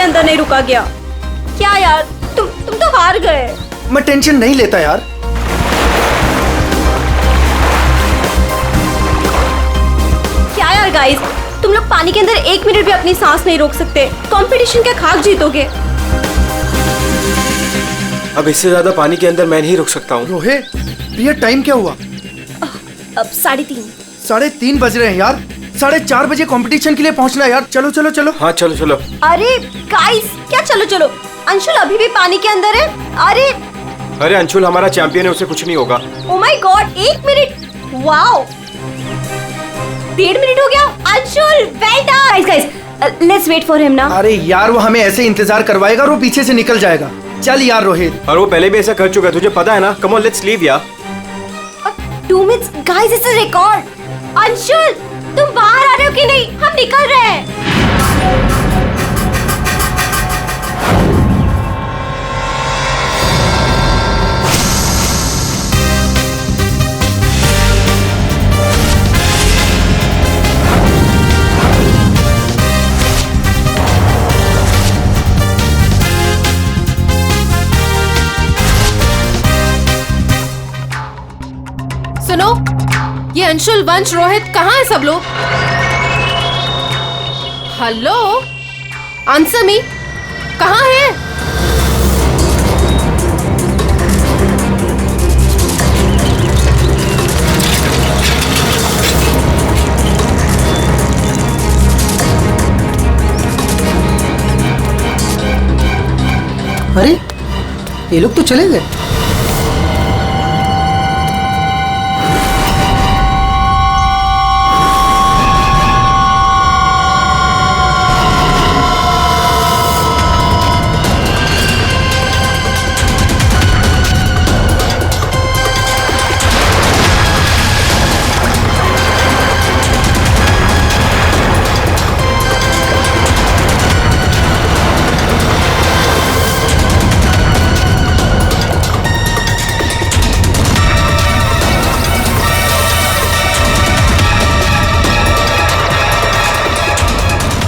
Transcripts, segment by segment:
भी अंदर नहीं रुका गया। क्या यार, तुम तो हार गए। मैं टेंशन नहीं लेता यार। क्या यार गाइस, तुम लोग पानी के अंदर 1 मिनट भी अपनी सांस नहीं रोक सकते। कंपटीशन के खाक जीतोगे। अब इससे ज्यादा पानी के अंदर मैं नहीं रुक सकता हूँ। रोहित, ये टाइम क्या हुआ? अब 3:30। 3:30 बज रहे हैं यार। 4:30 बजे कंपटीशन के लिए पहुंचना है यार। चलो चलो चलो। हाँ चलो चलो। अरे गाइस, क्या चलो चलो? अंशुल अभी भी पानी के अंदर है। अरे अंशुल हमारा चैंपियन है, उसे कुछ नहीं होगा। Oh my god, 1 minute. Wow, 1.5 minute हो गया। Anshul well done. Guys let's wait for him ना। अरे यार, वो हमें ऐसे इंतजार करवाएगा और वो पीछे से निकल जाएगा। चल यार रोहित। और वो पहले भी ऐसा कर चुका है, तुझे पता है ना। कम ऑन लेट्स लीव यार। 2 minutes guys, it's a record. Anshul तुम बाहर आ रहे हो कि नहीं? हम निकल रहे हैं। सुनो, ये अंशुल, वंश, रोहित कहाँ है सब लोग? हेलो, आंसर मी, कहाँ है? अरे ये लोग तो चले गए।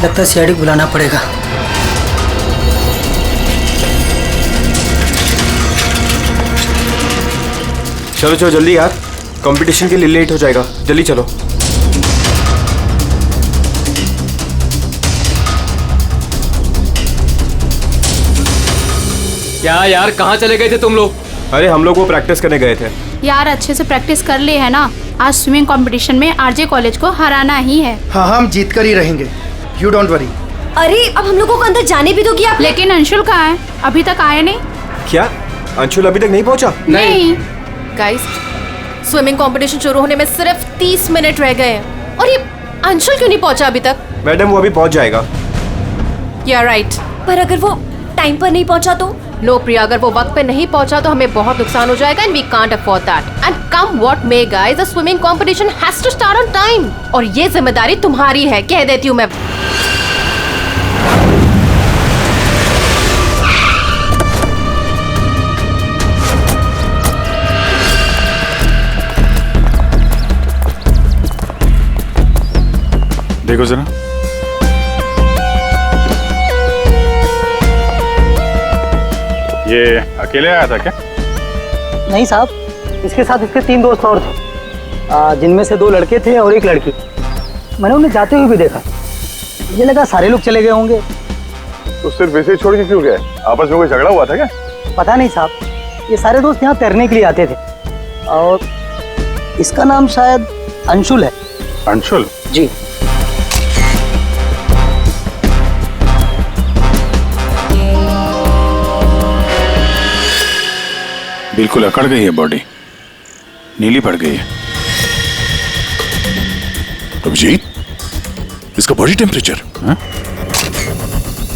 लगता है सीआईडी बुलाना पड़ेगा। चलो चलो जल्दी यार, कंपटीशन के लिए लेट हो जाएगा। जल्दी चलो। क्या यार, कहाँ चले गए थे तुम लोग? अरे हम लोग वो प्रैक्टिस करने गए थे यार। अच्छे से प्रैक्टिस कर ले है ना। आज स्विमिंग कंपटीशन में आरजे कॉलेज को हराना ही है। हाँ हम जीत कर ही रहेंगे, यू डोंट वरी। अरे अब हम लोगों को अंदर जाने भी दोगी आप? लेकिन अंशुल कहाँ है? अभी तक आया नहीं। क्या अंशुल अभी तक नहीं पहुंचा? नहीं। गाइस, स्विमिंग कंपटीशन शुरू होने में सिर्फ 30 मिनट रह गए हैं और ये अंशुल क्यों नहीं पहुंचा अभी तक? मैडम वो अभी पहुंच जाएगा। या राइट। पर अगर वो टाइम पर नहीं पहुंचा तो? नो प्रिया, अगर वो वक्त पे नहीं पहुंचा तो हमें बहुत नुकसान हो जाएगा and we can't afford that. And come what may guys, the swimming competition has to start on time और ये जिम्मेदारी तुम्हारी है, कह देती हूँ मैं। देखो जरा, ये अकेले आया था क्या? नहीं साहब, इसके साथ इसके 3 दोस्त और थे, जिनमें से 2 लड़के थे और 1 लड़की। मैंने उन्हें जाते हुए भी देखा। मुझे लगा सारे लोग चले गए होंगे। तो सिर्फ इसे छोड़ के क्यों गए? आपस में कोई झगड़ा हुआ था क्या? पता नहीं साहब, ये सारे दोस्त यहाँ तैरने के लिए आते थे और इसका नाम शायद अंशुल है। अंशुल? जी। बिल्कुल अकड़ गई है बॉडी, नीली पड़ गई है। अभिजीत, इसका बॉडी टेम्परेचर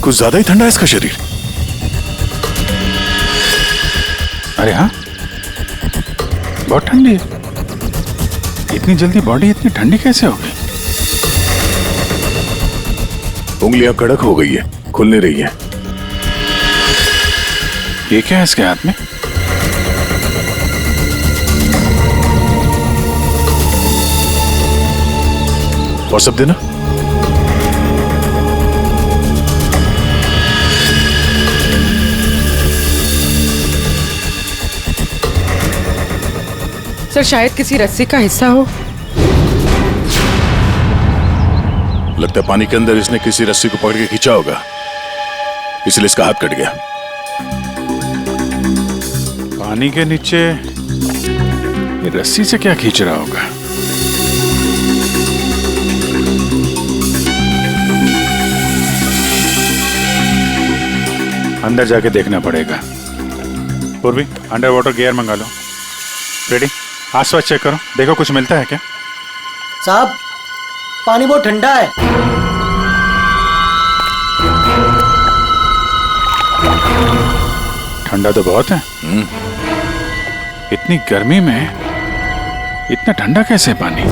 कुछ ज्यादा ही ठंडा है इसका शरीर। अरे हाँ, बहुत ठंडी है। इतनी जल्दी बॉडी इतनी ठंडी कैसे हो गई? उंगलियां कड़क हो गई है, खुल नहीं रही है। ये क्या है इसके हाथ में? और सब देना। सर शायद किसी रस्सी का हिस्सा हो। लगता है पानी के अंदर इसने किसी रस्सी को पकड़ के खींचा होगा, इसलिए इसका हाथ कट गया। पानी के नीचे ये रस्सी से क्या खींच रहा होगा? अंदर जाके देखना पड़ेगा। पूर्वी, अंडर वाटर गियर मंगा लो। रेडी? आसपास चेक करो, देखो कुछ मिलता है क्या। साहब, पानी बहुत ठंडा है। ठंडा तो बहुत है। इतनी गर्मी में इतना ठंडा कैसे पानी?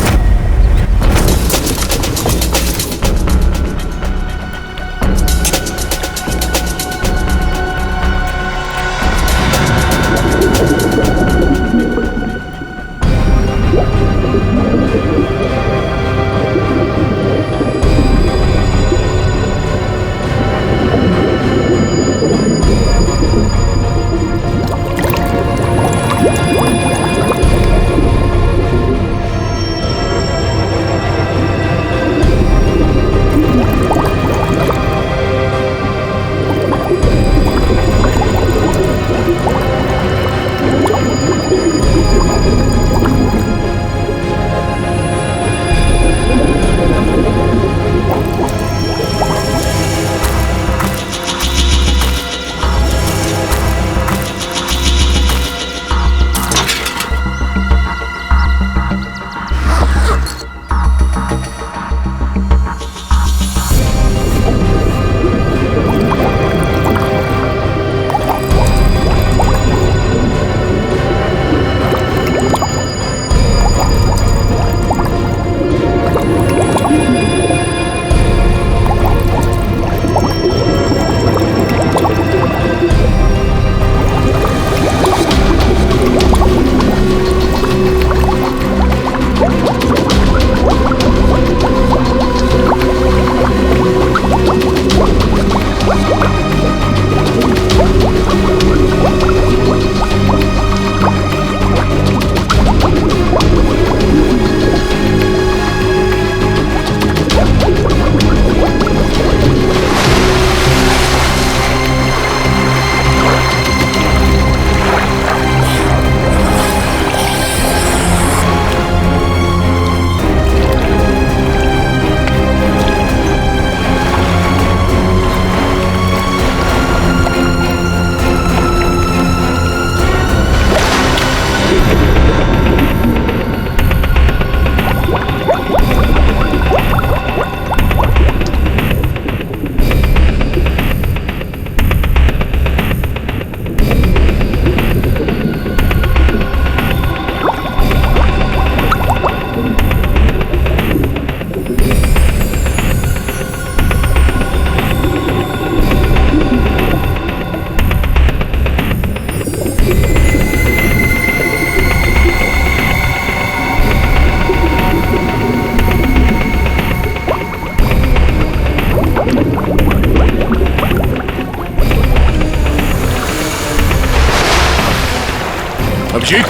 अभिजीत,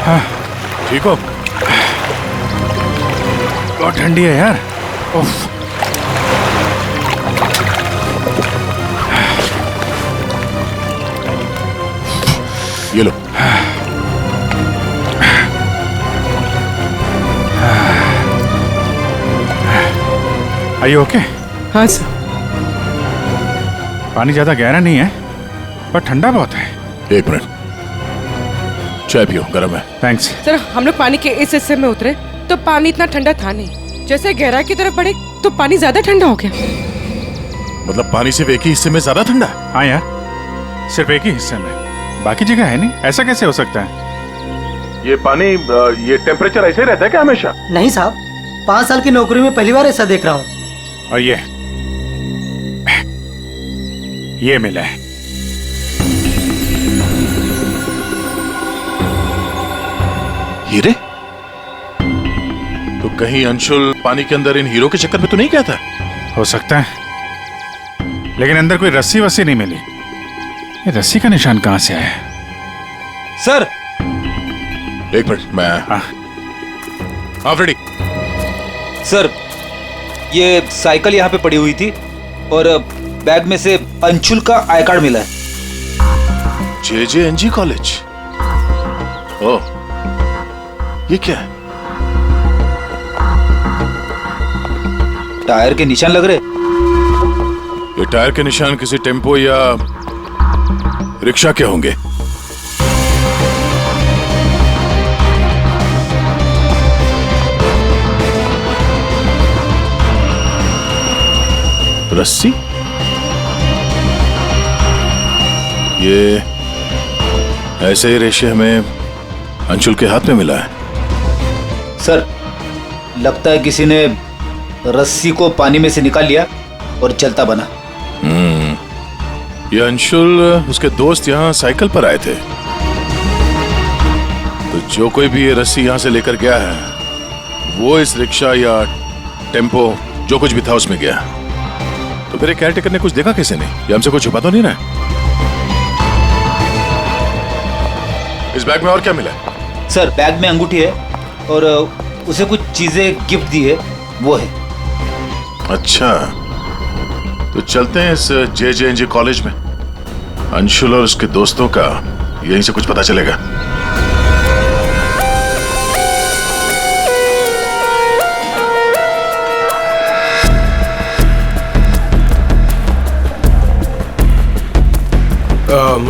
हाँ, ठीक हो? बहुत ठंडी है यार। उफ। ये लो। Are you okay? हाँ सर। पानी ज्यादा गहरा नहीं है पर ठंडा बहुत है। एक मिनट, चाय पियो, गर्म है। थैंक्स। सर हम लोग पानी के इस हिस्से में उतरे तो पानी इतना ठंडा था नहीं, जैसे गहराई की तरफ बढ़े तो पानी ज्यादा ठंडा हो गया। मतलब पानी सिर्फ एक ही हिस्से में ज्यादा ठंडा? हाँ यार, सिर्फ एक ही हिस्से में, बाकी जगह है नहीं। ऐसा कैसे हो सकता है? ये पानी, ये टेम्परेचर ऐसे ही रहता है क्या हमेशा? नहीं साहब, 5 साल की नौकरी में पहली बार ऐसा देख रहा हूँ। और ये मिला है। हीरे? तो कहीं अंशुल पानी के अंदर इन हीरो के चक्कर में तो नहीं गया था? हो सकता है, लेकिन अंदर कोई रस्सी वस्सी नहीं मिली। ये रस्सी का निशान कहाँ से आया? सर एक मिनट, मैं हाँ फ्रेडी। सर ये साइकिल यहाँ पे पड़ी हुई थी और बैग में से अंशुल का आई कार्ड मिला है। JJNG college? ओह, ये क्या है? टायर के निशान लग रहे। ये टायर के निशान किसी टेम्पो या रिक्शा के होंगे। रस्सी? ये ऐसे ही रेशे हमें अंशुल के हाथ में मिला है। सर लगता है किसी ने रस्सी को पानी में से निकाल लिया और चलता बना। ये अंशुल, उसके दोस्त यहाँ साइकिल पर आए थे, तो जो कोई भी ये रस्सी यहाँ से लेकर गया है वो इस रिक्शा या टेम्पो जो कुछ भी था उसमें गया। तो फिर केयर टेकर ने कुछ देखा कैसे नहीं? ये हमसे कुछ छुपा तो नहीं रहा? इस बैग में और क्या मिला? सर बैग में अंगूठी है और उसे कुछ चीजें गिफ्ट दी है, वो है। अच्छा, तो चलते हैं इस JJNG कॉलेज में। अंशुल और उसके दोस्तों का यहीं से कुछ पता चलेगा।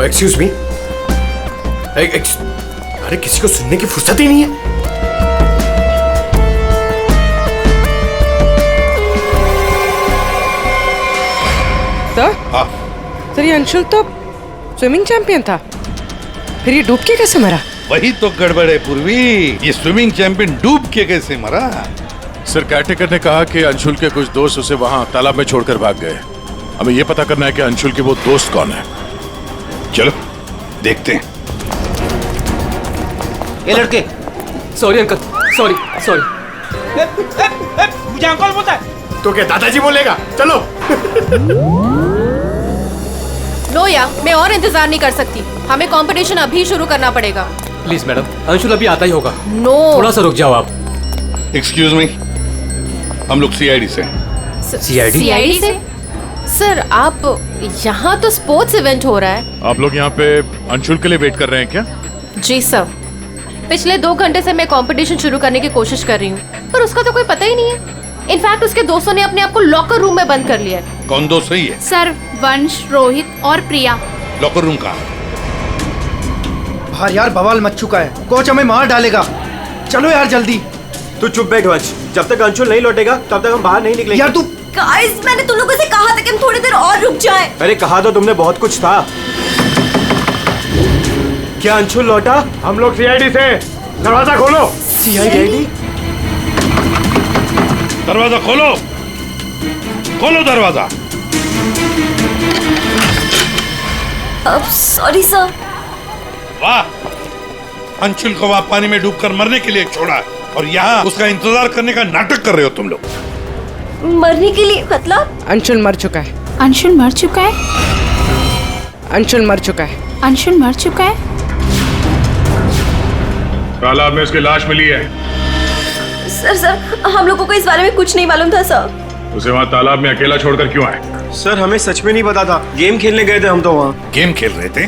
Excuse me. अरे किसी को सुनने की फुर्सत ही नहीं है। सर ये अंशुल तो स्विमिंग चैंपियन था, फिर ये डूब के कैसे मरा? वही तो गड़बड़ है पूर्वी, ये स्विमिंग चैंपियन डूब के कैसे मरा? सर केयरटेकर ने कहा कि अंशुल के कुछ दोस्त उसे वहां तालाब में छोड़कर भाग गए। हमें यह पता करना है कि अंशुल के वो दोस्त कौन है। चलो देखते हैं। ये लड़के। Sorry uncle, sorry. मुझे अंकल बोलता है तो क्या दादाजी बोलेगा? चलो। नो या, मैं और इंतजार नहीं कर सकती। हमें कंपटीशन अभी शुरू करना पड़ेगा। प्लीज मैडम, अंशुल अभी आता ही होगा। नो, थोड़ा सा रुक जाओ आप। एक्सक्यूज मी, हम लोग CID से। CID से? सर आप यहाँ तो स्पोर्ट्स इवेंट हो रहा है। आप लोग यहाँ पे अंशुल के लिए वेट कर रहे हैं क्या? जी सर, पिछले 2 घंटे से मैं कंपटीशन शुरू करने की कोशिश कर रही हूँ, पर उसका तो कोई पता ही नहीं है। इनफैक्ट उसके दोस्तों ने अपने आप को लॉकर रूम में बंद कर लिया है। कौन दोस्त सही है? सर वंश, रोहित और प्रिया। लॉकर रूम का? बाहर यार बवाल मच चुका है, कोच हमें मार डालेगा। चलो यार जल्दी। तू चुप बैठ वंश, जब तक अंशुल नहीं लौटेगा तब तक हम बाहर नहीं निकलेंगे। यार तू। गाइस मैंने तुम लोगों से कहा था कि हम थोड़ी देर और रुक जाएं। अरे कहा तो तुमने बहुत कुछ था। क्या अंशुल लौटा? हम लोग CID से। दरवाजा खोलो। CID? दरवाजा खोलो, खोलो दरवाजा। Sorry sir. वाह, अंशुल को वहां पानी में डूबकर मरने के लिए छोड़ा और यहाँ उसका इंतजार करने का नाटक कर रहे हो तुम लोग। मरने के लिए मतलब? अंशुल मर चुका है। अंशुल मर चुका है? अंशुल मर चुका है। अंशुल मर चुका है? तालाब में उसकी लाश मिली है। सर हम लोगों को इस बारे में कुछ नहीं मालूम था सर। उसे वहाँ तालाब में अकेला छोड़कर क्यों आए? सर हमें सच में नहीं पता था, गेम खेलने गए थे हम तो वहाँ। गेम खेल रहे थे?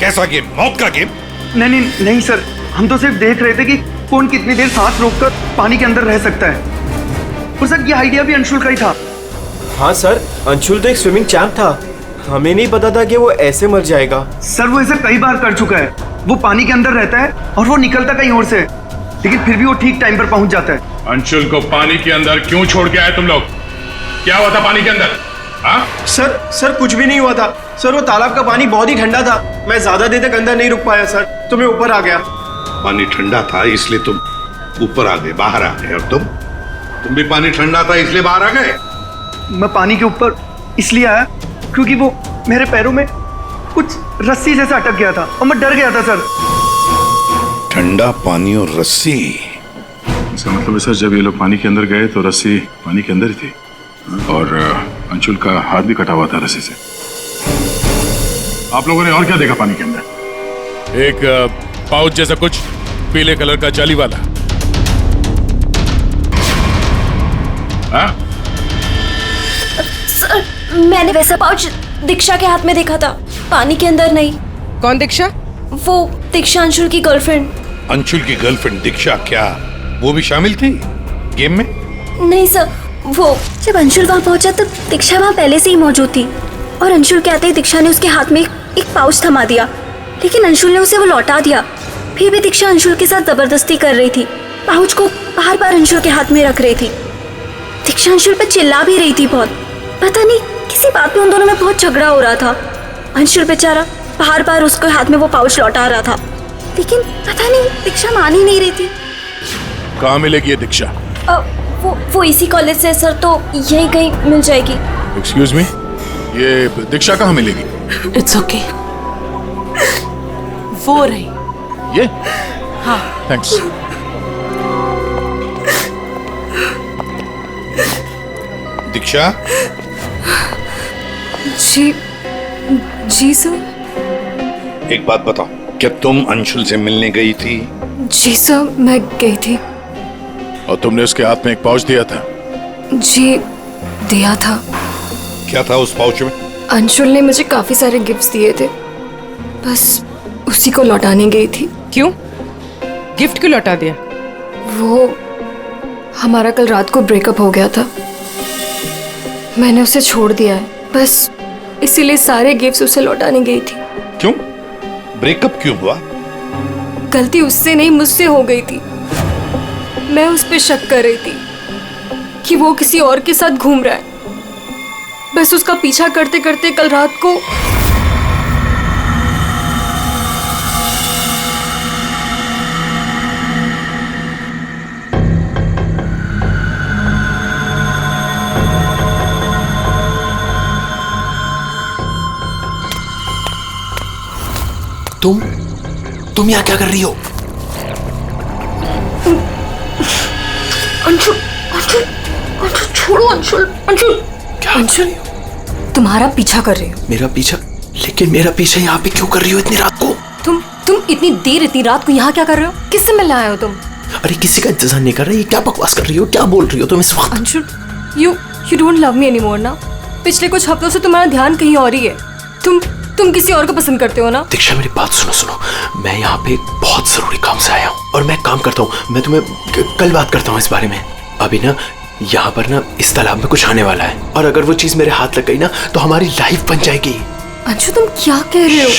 कैसा गेम? मौत का गेम? नहीं सर, हम तो सिर्फ देख रहे थे कि कौन कितनी देर सांस रोककर पानी के अंदर रह सकता है। और सर ये आइडिया भी अंशुल का ही था। हाँ सर, अंशुल तो एक स्विमिंग चैंप था, हमें नहीं पता था कि वो ऐसे मर जाएगा। सर वो ऐसा कई बार कर चुका है। वो पानी के अंदर रहता है और वो निकलता कहीं और से, लेकिन फिर भी वो ठीक टाइम पर पहुंच जाता है। अंशुल को पानी के अंदर क्यों छोड़ के आए तुम लोग? क्या हुआ था पानी के अंदर? हाँ? सर कुछ भी नहीं हुआ था सर। वो तालाब का पानी बहुत ही ठंडा था, मैं ज्यादा देर तक अंदर नहीं रुक पाया सर, तो मैं ऊपर आ गया। पानी ठंडा था इसलिए तुम ऊपर आ गए, बाहर आ गए। और तुम भी पानी ठंडा था इसलिए बाहर आ गए? मैं पानी के ऊपर इसलिए आया क्योंकि वो मेरे पैरों में कुछ रस्सी जैसा अटक गया था और मैं डर गया था सर। ठंडा पानी और रस्सी? इसका मतलब है सर, जब ये लोग पानी के अंदर गए तो रस्सी पानी के अंदर ही थी और अंशुल का हाथ भी कटा हुआ था रस्सी से। आप लोगों ने और क्या देखा पानी के अंदर? एक पाउच जैसा कुछ, पीले कलर का जाली वाला। हाँ? सर, मैंने वैसा पाउच दीक्षा के हाथ में देखा था, पानी के अंदर नहीं। कौन दीक्षा? वो दीक्षा अंशुल की गर्लफ्रेंड। अंशुल की गर्लफ्रेंड दीक्षा, क्या वो भी शामिल थी गेम में? नहीं सर, वो जब अंशुल वहाँ पहुंचा तब दीक्षा वहाँ पहले से ही मौजूद थी और अंशुल के आते ही दीक्षा ने उसके हाथ में एक पाउच थमा दिया, लेकिन अंशुल ने उसे वो लौटा दिया। फिर भी दीक्षा अंशुल के साथ जबरदस्ती कर रही थी, पाउच को बार बार अंशुल के हाथ में रख रही थी। दीक्षा अंशुल पर चिल्ला भी रही थी बहुत, पता नहीं किसी बात पे उन दोनों में बहुत झगड़ा हो रहा था। अंशुल बेचारा बार बार उसके हाथ में वो पाउच लौटा रहा था, लेकिन पता नहीं दीक्षा मान ही नहीं रही थी। कहाँ मिलेगी ये दीक्षा? वो इसी कॉलेज से सर, तो यहीं कहीं मिल जाएगी। एक्सक्यूज मी, ये दीक्षा कहाँ मिलेगी? इट्स ओके, वो रही। ये? हाँ। थैंक्स। दीक्षा? जी सर। एक बात बताओ, क्या तुम अंशुल से मिलने गई थी? जी सर, मैं गई थी। और तुमने उसके हाथ में एक पाउच दिया था? जी, दिया था। क्या था उस पाउच में? अंशुल ने मुझे काफी सारे गिफ्ट्स दिए थे, बस उसी को लौटाने गई थी। क्यों? गिफ्ट क्यों लौटा दिया? वो हमारा कल रात को ब्रेकअप हो गया था, मैंने उसे छोड़ दिया है, बस इसीलिए सारे गिफ्ट्स उसे लौटाने गई थी। क्यों? ब्रेकअप क्यों हुआ? गलती उससे नहीं, मुझसे हो गई थी। मैं उस पर शक कर रही थी कि वो किसी और के साथ घूम रहा है, बस उसका पीछा करते करते कल रात को तुम यहाँ क्या कर रही हो? अंशुल, अंशुल, अंशुल छोड़ो अंशुल, अंशुल। क्या अंशुल, तुम्हारा पीछा कर रही हो। मेरा पीछा? लेकिन मेरा पीछा यहाँ पे क्यों कर रही हो इतनी रात को? तुम इतनी देर इतनी रात को यहाँ क्या कर रहे हो? किससे मिलने आए हो तुम? अरे किसी का इंतजार नहीं कर रही, क्या बकवास कर रही हो, क्या बोल रही हो तुम इस वक्त? Anshul, you don't love me anymore ना? पिछले कुछ हफ्तों से तुम्हारा ध्यान कहीं और ही है। तुम किसी और को पसंद करते हो ना? दीक्षा मेरी बात सुनो, मैं यहाँ पे बहुत जरूरी काम से आया हूँ और मैं काम करता हूँ। मैं तुम्हें कल बात करता हूँ इस बारे में। अभी ना यहाँ पर ना इस तालाब में कुछ आने वाला है और अगर वो चीज मेरे हाथ लग गई ना तो हमारी लाइफ बन जाएगी। अंशु, तुम क्या कह रहे हो?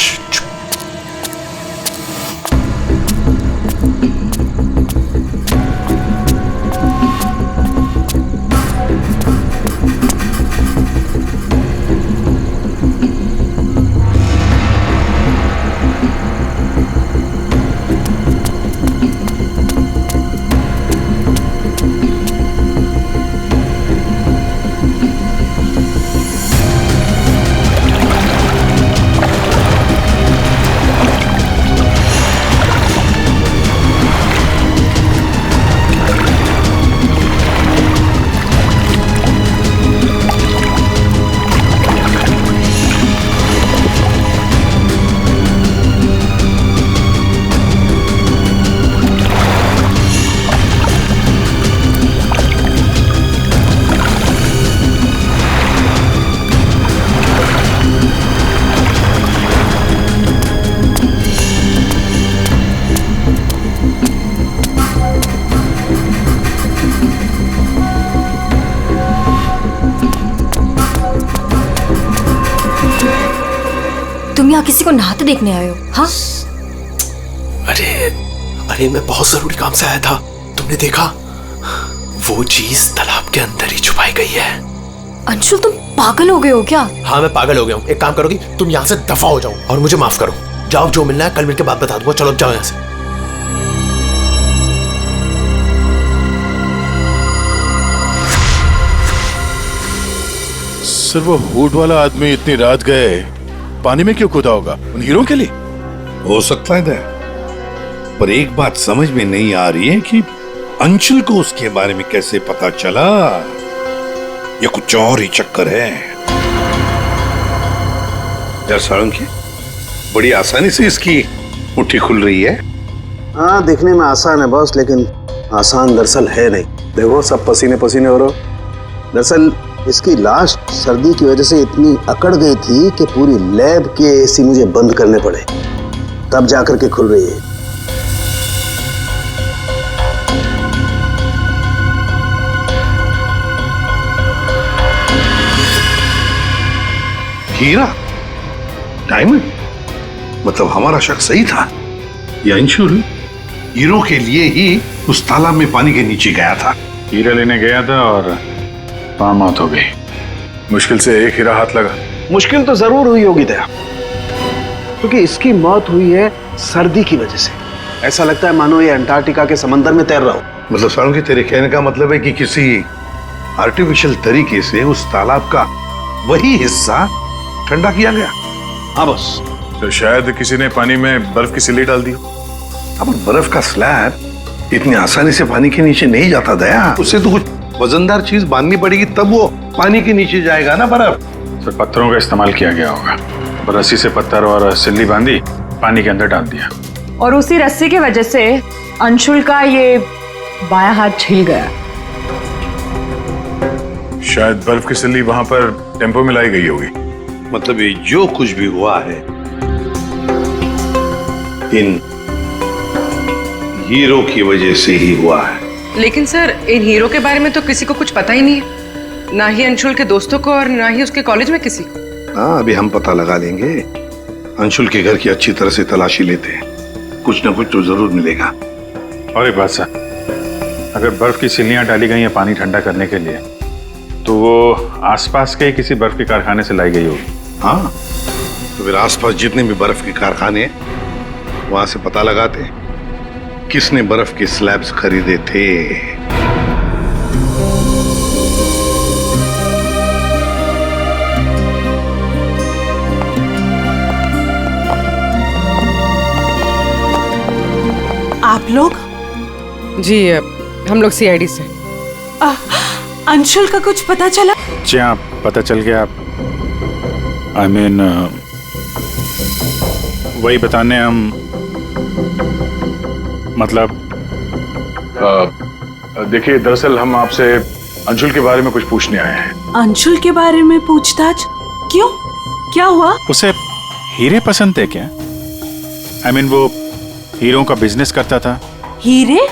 तुम यहाँ किसी को नहाते देखने आए हो? हाँ? अरे मैं बहुत जरूरी काम से आया था। तुमने देखा? वो चीज तालाब के अंदर ही छुपाई गई है। अंशुल, तुम पागल हो गए हो क्या? हाँ, मैं पागल हो गया हूँ। एक काम करोगी, तुम यहाँ से दफा हो जाओ और मुझे माफ करो। जाओ, जो मिलना है कल मिलके बात बता दूंगा। चलो जाओ यहाँ से। सर, वो हुड वाला आदमी इतनी रात गए पानी में क्यों कूदा होगा? उन हीरो के लिए? हो सकता है, पर एक बात समझ में नहीं आ रही है कि अंशुल को उसके बारे में कैसे पता चला, या कुछ और ही चक्कर है। यार सारंगी, बड़ी आसानी से इसकी मुट्ठी खुल रही है। हाँ, दिखने में आसान है बॉस, लेकिन आसान दरअसल है नहीं। देखो सब पसीने पसीने हो रहे। दरअसल इसकी लास्ट सर्दी की वजह से इतनी अकड़ गई थी कि पूरी लैब के एसी मुझे बंद करने पड़े, तब जाकर के खुल रही है। हीरा, डायमंड, मतलब हमारा शक सही था। यह अंशुल हीरो के लिए ही उस तालाब में पानी के नीचे गया था। हीरा लेने गया था और वहां मौत हो गई। मुश्किल से एक हीरा हाथ लगा। मुश्किल तो जरूर हुई होगी दया, क्योंकि इसकी मौत हुई है सर्दी की वजह से। ऐसा लगता है मानो ये अंटार्कटिका के समंदर में तैर रहा हो। मतलब सारुण, तेरे कहने का मतलब है कि किसी आर्टिफिशियल तरीके से उस तालाब का वही हिस्सा ठंडा किया गया। हाँ बस, तो शायद किसी ने पानी में बर्फ की सिल्ली डाल दी। अब बर्फ का स्लैब इतनी आसानी से पानी के नीचे नहीं जाता दया। उससे तो कुछ वजनदार चीज बांधनी पड़ेगी, तब वो पानी के नीचे जाएगा ना बर्फ। सर, पत्थरों का इस्तेमाल किया गया होगा। रस्सी से पत्थर और सिल्ली बांधी, पानी के अंदर डाल दिया। और उसी रस्सी की वजह से अंशुल का ये बायां हाथ छिल गया। शायद बर्फ की सिल्ली वहां पर टेम्पो में लाई गई होगी। मतलब ये जो कुछ भी हुआ है इन हीरो की वजह से ही हुआ है। लेकिन सर, इन हीरो के बारे में तो किसी को कुछ पता ही नहीं है, ना ही अंशुल के दोस्तों को और ना ही उसके कॉलेज में किसी को। हाँ, अभी हम पता लगा लेंगे। अंशुल के घर की अच्छी तरह से तलाशी लेते हैं, कुछ ना कुछ तो जरूर मिलेगा। और एक बात सर, अगर बर्फ की सिल्लियां डाली गई हैं पानी ठंडा करने के लिए, तो वो आसपास के किसी बर्फ के कारखाने से लाई गई होगी। हाँ, तो फिर आसपास जितने भी बर्फ के कारखाने वहां से पता लगाते हैं किसने बर्फ के स्लैब्स खरीदे थे। आप लोग? जी, हम लोग सीआईडी से। अंशुल का कुछ पता चला? जी हाँ, पता चल गया। I mean, वही बताने हम, मतलब देखिए, दरअसल हम आपसे अंशुल के बारे में कुछ पूछने आए हैं। अंशुल के बारे में पूछताछ? क्यों, क्या हुआ? उसे हीरे पसंद थे क्या? I mean, वो हीरों का बिजनेस करता था। हीरे?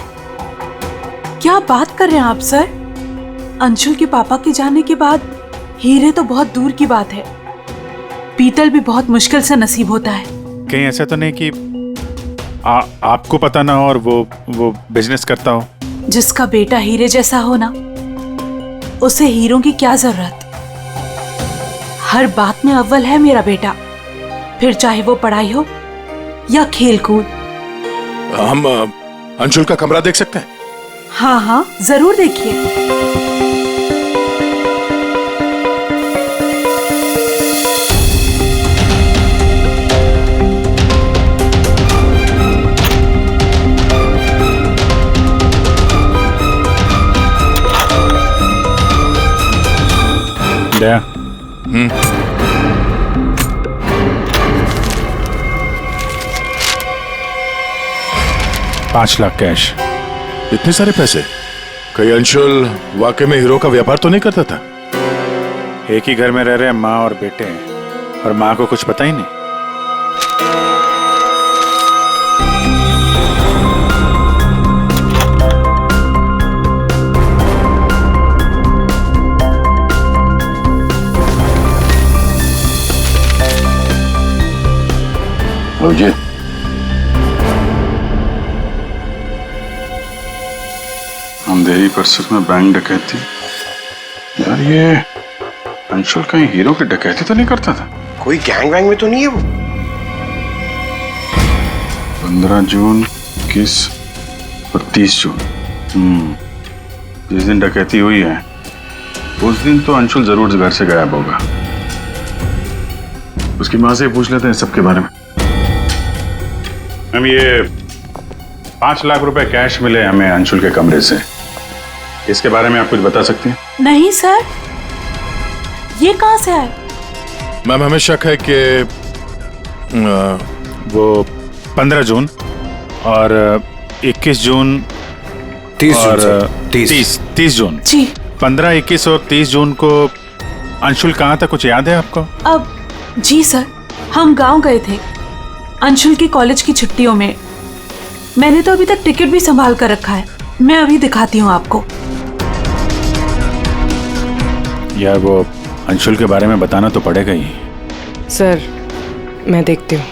क्या बात कर रहे हैं आप सर? अंशुल के पापा के जाने के बाद हीरे तो बहुत दूर की बात है। पीतल भी बहुत मुश्किल से नसीब होता है। कहीं ऐसा तो नहीं कि आपको पता ना हो और वो बिजनेस करता हो? जिसका बेटा हीरे जैसा हो ना, उसे हीरों की क्या जरूरत। हर बात में अव्वल है मेरा बेटा, फिर चाहे वो पढ़ाई हो या खेल कूद। हम अंशुल का कमरा देख सकते हैं? हाँ हाँ, जरूर देखिए। दया, 5 लाख कैश। इतने सारे पैसे? कहीं अंशुल वाकई में हीरो का व्यापार तो नहीं करता था? एक ही घर में रह रहे हैं माँ और बेटे हैं, और माँ को कुछ पता ही नहीं। अभिजीत, अंधेरी परिसर में बैंक डकैती। यार, ये अंशुल कहीं हीरो की डकैती तो नहीं करता था? कोई गैंग वैंग में तो नहीं है वो? 15 जून, 21 और 30 जून। जिस दिन डकैती हुई है उस दिन तो अंशुल जरूर घर से गायब होगा। उसकी माँ से पूछ लेते हैं सबके बारे में। मैम, ये 5 लाख रुपए कैश मिले हमें अंशुल के कमरे से। इसके बारे में आप कुछ बता सकती हैं? नहीं सर, ये कहां से आए? मैम, हमें शक है कि वो 15 जून और 21 जून 30 और जून 30 जून जी। 15, 21 और 30 जून को अंशुल कहाँ था, कुछ याद है आपको? अब जी सर, हम गांव गए थे अंशुल की कॉलेज की छुट्टियों में। मैंने तो अभी तक टिकट भी संभाल कर रखा है, मैं अभी दिखाती हूँ आपको। यार वो अंशुल के बारे में बताना तो पड़ेगा ही। सर मैं देखती हूँ।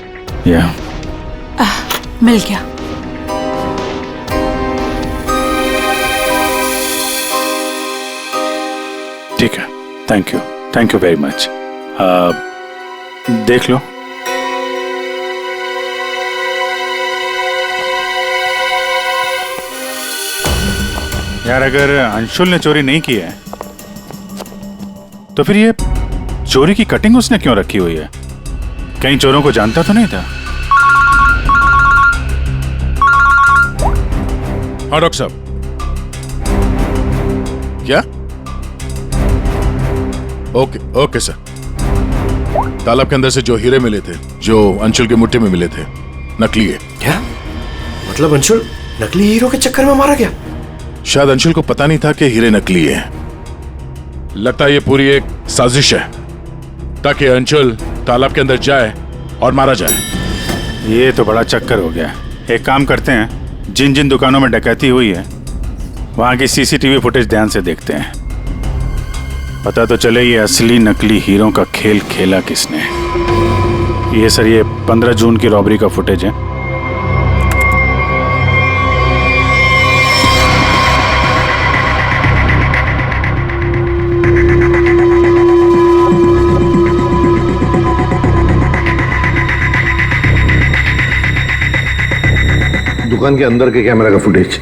या मिल गया। ठीक है, थैंक यू वेरी मच। देख लो। यार अगर अंशुल ने चोरी नहीं की है तो फिर ये चोरी की कटिंग उसने क्यों रखी हुई है? कहीं चोरों को जानता तो नहीं था? हाँ डॉक्टर साहब। क्या? Okay sir. तालाब के अंदर से जो हीरे मिले थे, जो अंशुल की मुट्ठी में मिले थे, नकली है। क्या मतलब? अंशुल नकली हीरो के चक्कर में मारा गया? शायद अंशुल को पता नहीं था कि हीरे नकली है। लगता है ये पूरी एक साजिश है ताकि अंशुल तालाब के अंदर जाए और मारा जाए। ये तो बड़ा चक्कर हो गया। एक काम करते हैं, जिन जिन दुकानों में डकैती हुई है वहां की सीसीटीवी फुटेज ध्यान से देखते हैं, पता तो चले ये असली नकली हीरो का खेल खेला किसने। ये सर, ये 15 जून की रॉबरी का फुटेज है। दुकान के अंदर के कैमरा का फुटेज।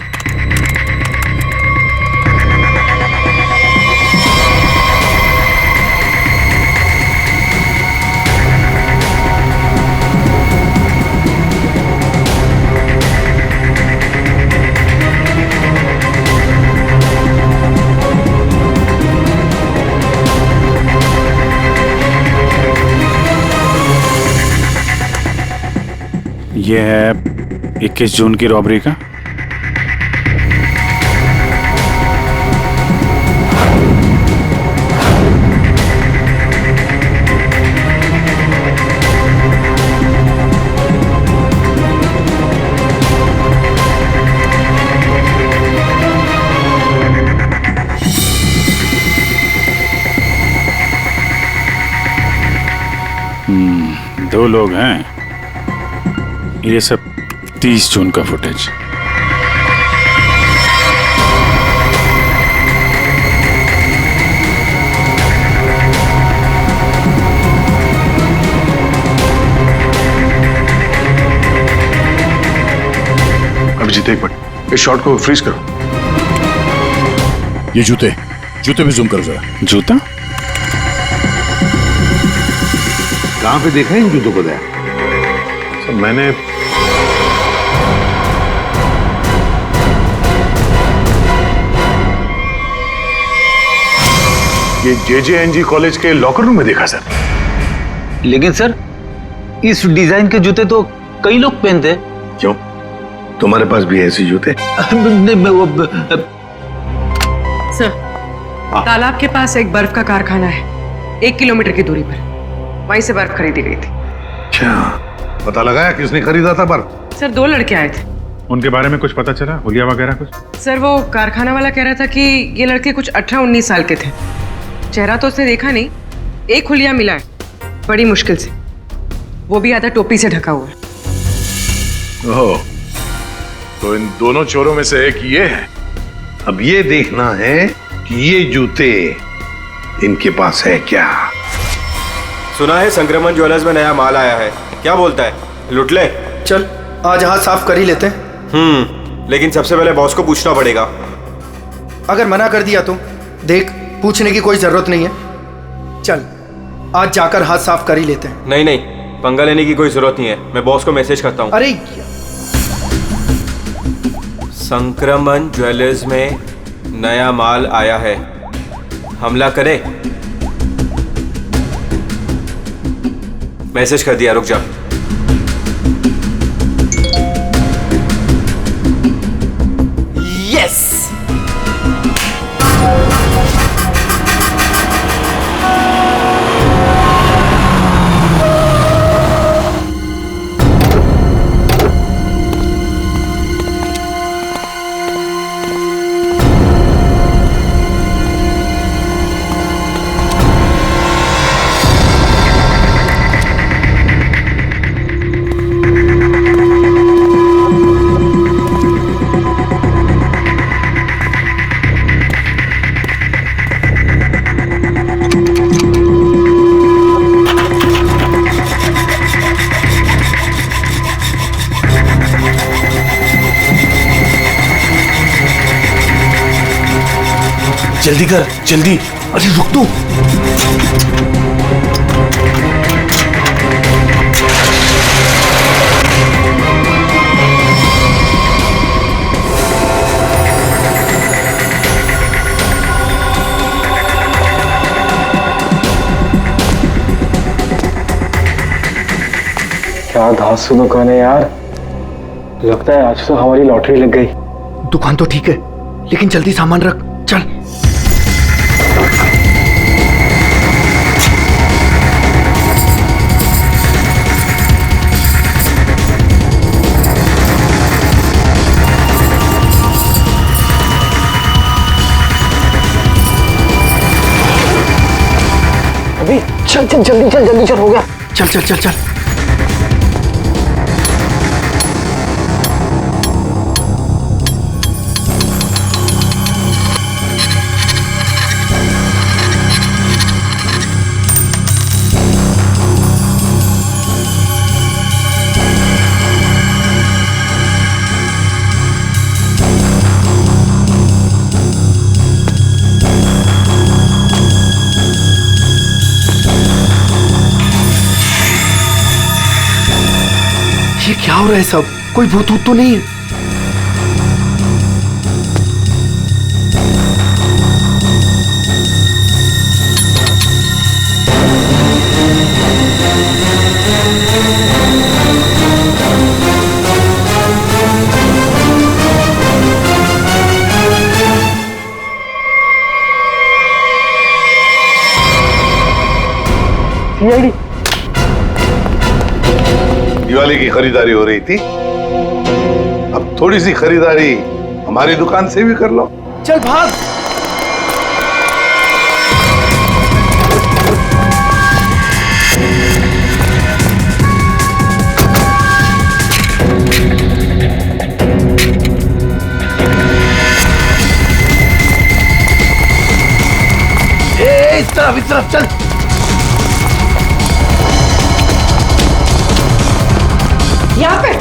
ये है 21 जून की रॉबरी का। दो लोग हैं। ये सब 30 जून का फुटेज। अभिजीत एक मिनट, इस शॉट को फ्रीज करो। ये जूते भी जूम करो जरा। जूता कहां पे देखा है इन जूतों को? दया सर, मैंने ये JJNG कॉलेज के लॉकर रूम में देखा सर। लेकिन सर, इस डिजाइन के जूते तो कई लोग पहनते हैं। क्यों, तुम्हारे पास भी ऐसे जूते? सर, तालाब के पास एक बर्फ का कारखाना है, 1 किलोमीटर की दूरी पर। वहीं से बर्फ खरीदी गई थी। क्या पता लगाया किसने खरीदा था बर्फ? सर 2 लड़के आए थे। उनके बारे में कुछ पता चला? हुलिया वगैरह कुछ? सर वो कारखाना वाला कह रहा था कि ये लड़के कुछ 18-19 साल के थे। चेहरा तो उसने देखा नहीं, एक हुलिया मिला है बड़ी मुश्किल से, वो भी आधा टोपी से ढका हुआ है। ओह, तो इन दोनों चोरों में से एक ये है। अब ये देखना है कि ये जूते इनके पास है क्या। सुना है संक्रमण ज्वेलर्स में नया माल आया है, क्या बोलता है, लुट ले? चल आज हाथ साफ कर ही लेते हैं। लेकिन सबसे पहले बॉस को पूछना पड़ेगा। अगर मना कर दिया तो देख, पूछने की कोई जरूरत नहीं है। चल आज जाकर हाथ साफ कर ही लेते हैं। नहीं, पंगा लेने की कोई जरूरत नहीं है, मैं बॉस को मैसेज करता हूँ। अरे संक्रमण ज्वेलर्स में नया माल आया है, हमला करे। मैसेज कर दिया, रुक जा। जल्दी कर, जल्दी। अरे रुक तू। क्या धांसू दुकान है यार, लगता है आज तो हमारी लॉटरी लग गई। दुकान तो ठीक है, लेकिन जल्दी सामान रख, चल। अभी चल चल जल्दी चल, जल्दी चल, हो गया। चल चल चल चल। ये क्या हो रहा है सब? कोई भूत तो नहीं है? सीआईडी दिवाली की खरीदारी हो रही थी, अब थोड़ी सी खरीदारी हमारी दुकान से भी कर लो। चल भाग। इस तरफ चल। यहाँ पे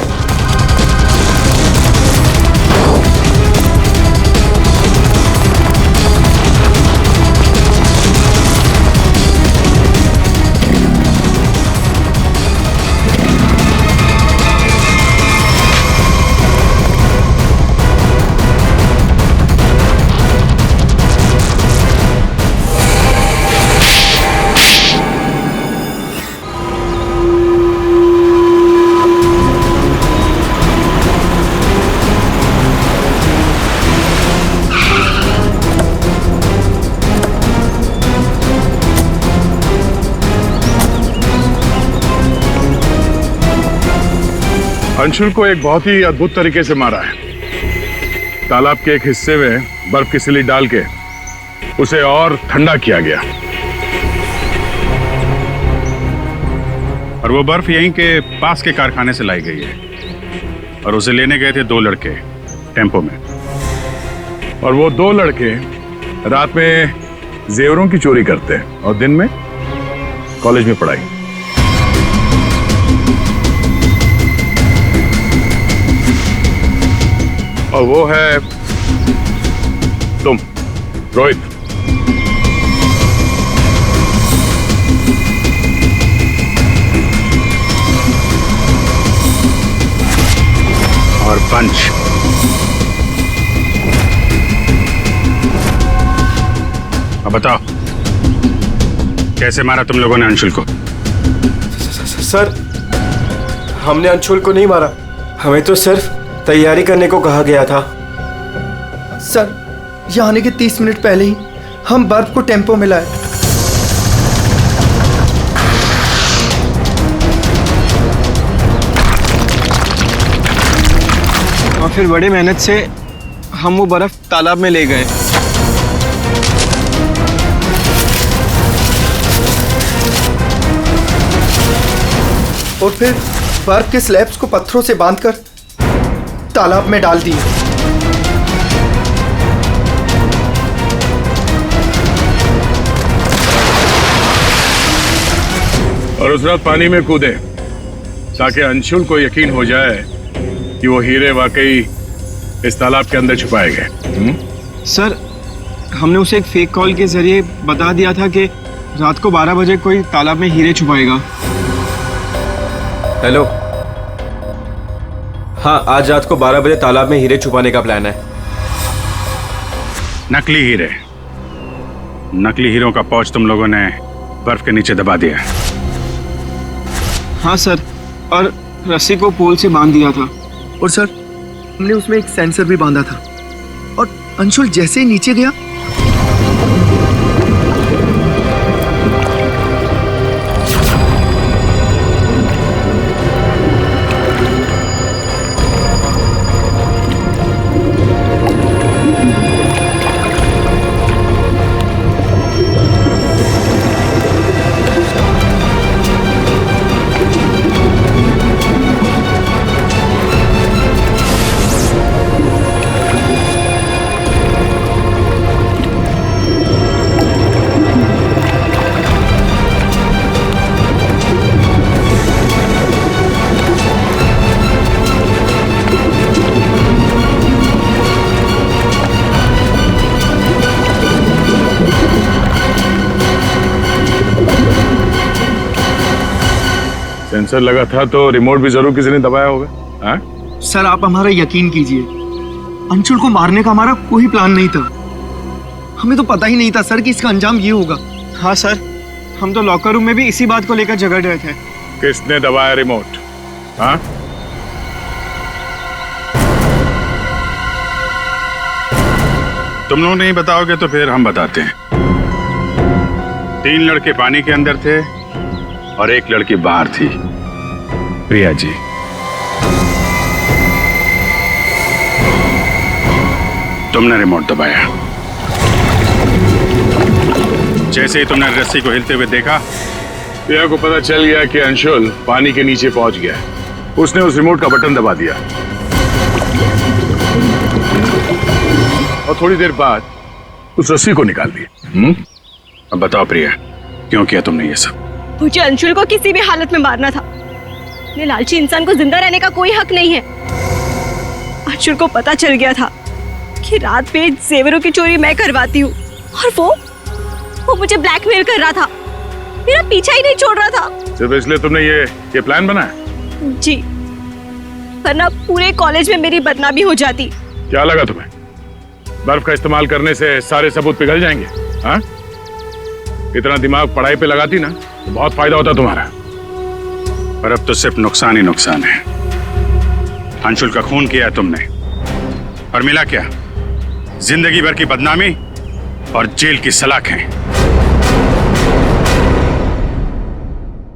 अंशुल को एक बहुत ही अद्भुत तरीके से मारा है। तालाब के एक हिस्से में बर्फ की सिल्ली डाल के उसे और ठंडा किया गया, और वो बर्फ यहीं के पास के कारखाने से लाई गई है, और उसे लेने गए थे 2 लड़के टेम्पो में। और वो 2 लड़के रात में जेवरों की चोरी करते हैं और दिन में कॉलेज में पढ़ाई। और वो है तुम, रोहित। और पंच। अब बताओ, कैसे मारा तुम लोगों ने अंशुल को? सर, हमने अंशुल को नहीं मारा, हमें तो सिर्फ तैयारी करने को कहा गया था। सर, यहाँ आने के 30 मिनट पहले ही हम बर्फ को टेम्पो में लाए। और फिर बड़ी मेहनत से हम वो बर्फ तालाब में ले गए। और फिर बर्फ के स्लैब्स को पत्थरों से बांधकर तालाब में डाल दिए। और उस रात पानी में कूदे ताकि अंशुल को यकीन हो जाए कि वो हीरे वाकई इस तालाब के अंदर छुपाए गए। सर, हमने उसे एक फेक कॉल के जरिए बता दिया था कि रात को 12 बजे कोई तालाब में हीरे छुपाएगा। हेलो, हाँ, आज रात को 12 बजे तालाब में हीरे छुपाने का प्लान है। नकली हीरे, नकली हीरों का पाउच तुम लोगों ने बर्फ के नीचे दबा दिया। हाँ सर, और रस्सी को पोल से बांध दिया था। और सर, हमने उसमें एक सेंसर भी बांधा था, और अंशुल जैसे ही नीचे गया सेंसर लगा था तो रिमोट भी जरूर किसी ने दबाया होगा। हाँ? सर, आप हमारा यकीन कीजिए, अंशुल को मारने का हमारा कोई प्लान नहीं था। हमें तो पता ही नहीं था सर कि इसका अंजाम ये होगा। हाँ सर, हम तो लॉकर रूम में भी इसी बात को लेकर झगड़ रहे थे। किसने दबाया रिमोट? हाँ? तुम लोग नहीं बताओगे तो फिर हम बताते हैं। 3 लड़के पानी के अंदर थे और 1 लड़की बाहर थी, प्रिया जी। तुमने रिमोट दबाया। जैसे ही तुमने रस्सी को हिलते हुए देखा, प्रिया को पता चल गया कि अंशुल पानी के नीचे पहुंच गया। उसने उस रिमोट का बटन दबा दिया और थोड़ी देर बाद उस रस्सी को निकाल दिया। अब बताओ प्रिया, क्यों किया तुमने ये सब? मुझे अंशुल को किसी भी हालत में मारना था। ये लालची इंसान को जिंदा रहने का कोई हक नहीं है। अंशुल को पता चल गया था कि रात में जेवरों की चोरी मैं करवाती हूँ, और वो मुझे ब्लैकमेल कर रहा था, मेरा पीछा ही नहीं छोड़ रहा था। सिर्फ इसलिए तुमने ये प्लान बनाया? जी, वरना पूरे कॉलेज में मेरी बदनामी हो जाती। क्या लगा तुम्हें बर्फ का इस्तेमाल करने से सारे सबूत पिघल जाएंगे? हाँ? इतना दिमाग पढ़ाई पे लगाती ना तो बहुत फायदा होता तुम्हारा। पर अब तो सिर्फ नुकसान ही नुकसान है। अंशुल का खून किया तुमने, और मिला क्या? जिंदगी भर की बदनामी और जेल की सलाखें।